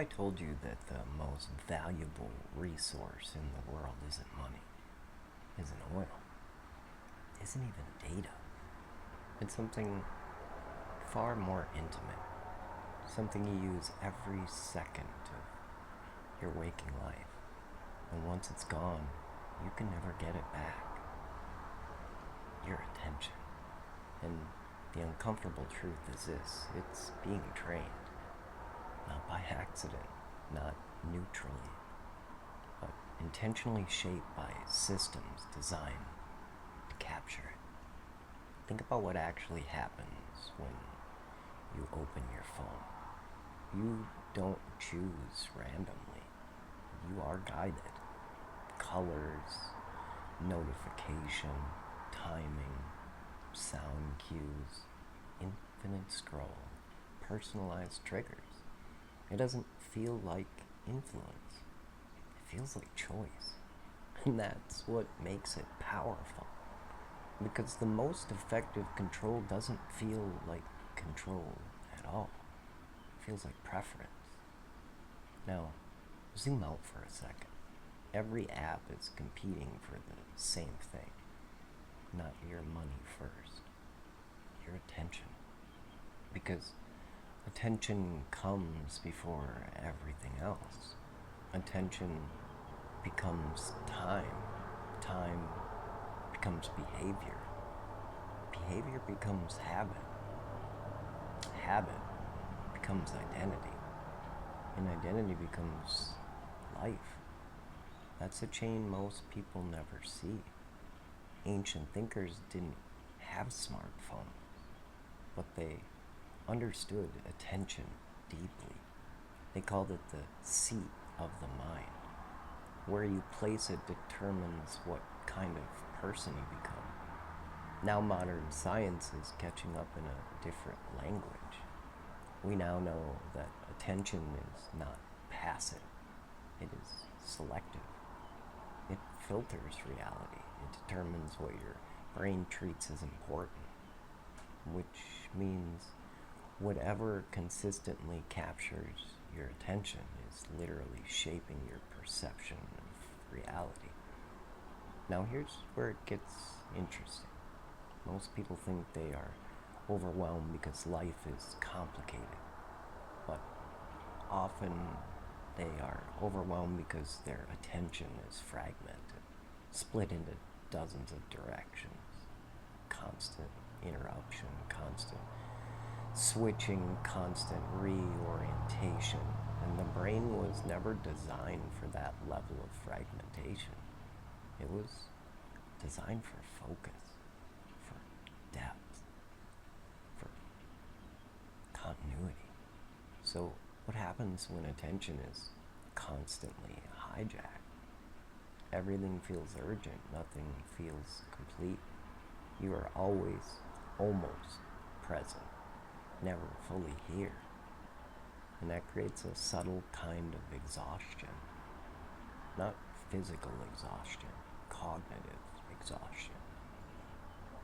I told you that the most valuable resource in the world isn't money, isn't oil, isn't even data? It's something far more intimate, something you use every second of your waking life. And once it's gone, you can never get it back. Your attention. And the uncomfortable truth is this: it's being trained. Not by accident, not neutrally, but intentionally shaped by systems designed to capture it. Think about what actually happens when you open your phone. You don't choose randomly. You are guided. Colors, notification, timing, sound cues, infinite scroll, personalized triggers. It doesn't feel like influence. It feels like choice. And that's what makes it powerful. Because the most effective control doesn't feel like control at all. It feels like preference. Now, zoom out for a second. Every app is competing for the same thing. Not your money first. Your attention. Because attention comes before everything else. Attention becomes time. Time becomes behavior. Behavior becomes habit. Habit becomes identity. And identity becomes life. That's a chain most people never see. Ancient thinkers didn't have smartphones, but they understood attention deeply. They called it the seat of the mind. Where you place it determines what kind of person you become. Now modern science is catching up in a different language. We now know that attention is not passive. It is selective. It filters reality. It determines what your brain treats as important, which means whatever consistently captures your attention is literally shaping your perception of reality. Now here's where it gets interesting. Most people think they are overwhelmed because life is complicated, but often they are overwhelmed because their attention is fragmented, split into dozens of directions, constant interruption, constant switching, constant reorientation. And the brain was never designed for that level of fragmentation. It was designed for focus, for depth, for continuity. So what happens when attention is constantly hijacked? Everything feels urgent, nothing feels complete. You are always almost present, never fully here. And that creates a subtle kind of exhaustion. Not physical exhaustion, cognitive exhaustion.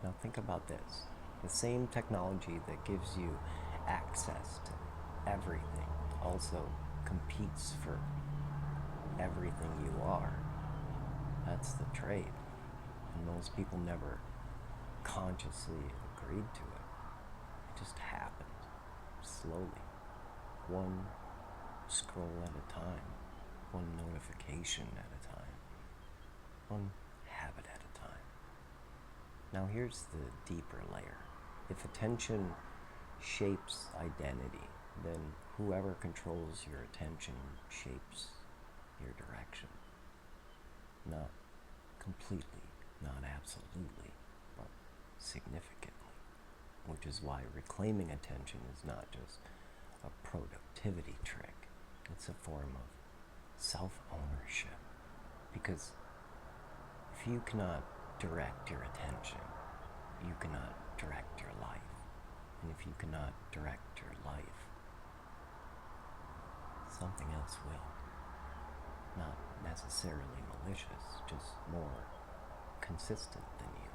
Now think about this. The same technology that gives you access to everything also competes for everything you are. That's the trade. And most people never consciously agreed to it. It just happened, slowly. One scroll at a time. One notification at a time. One habit at a time. Now here's the deeper layer. If attention shapes identity, then whoever controls your attention shapes your direction. Not completely, not absolutely, but significantly. Which is why reclaiming attention is not just a productivity trick. It's a form of self-ownership. Because if you cannot direct your attention, you cannot direct your life. And if you cannot direct your life, something else will. Not necessarily malicious, just more consistent than you.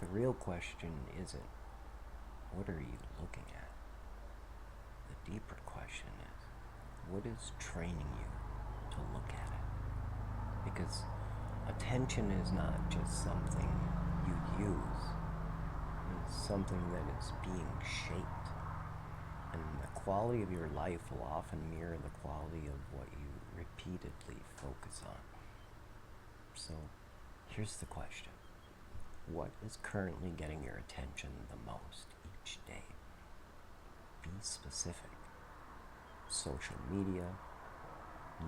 The real question isn't, what are you looking at? The deeper question is, what is training you to look at it? Because attention is not just something you use, it's something that is being shaped. And the quality of your life will often mirror the quality of what you repeatedly focus on. So, here's the question. What is currently getting your attention the most each day? Be specific. Social media,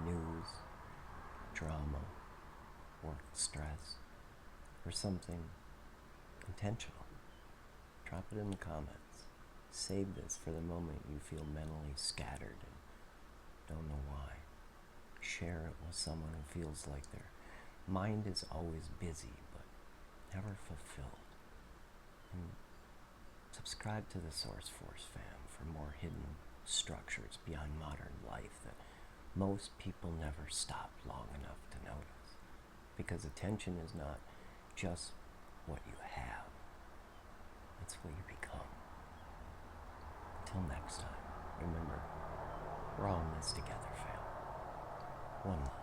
news, drama, work stress, or something intentional. Drop it in the comments. Save this for the moment you feel mentally scattered and don't know why. Share it with someone who feels like their mind is always busy but never fulfilled. And subscribe to the Source Force fam for more hidden structures beyond modern life that most people never stop long enough to notice. Because attention is not just what you have, it's what you become. Until next time, remember, we're all in this together, fam. One love.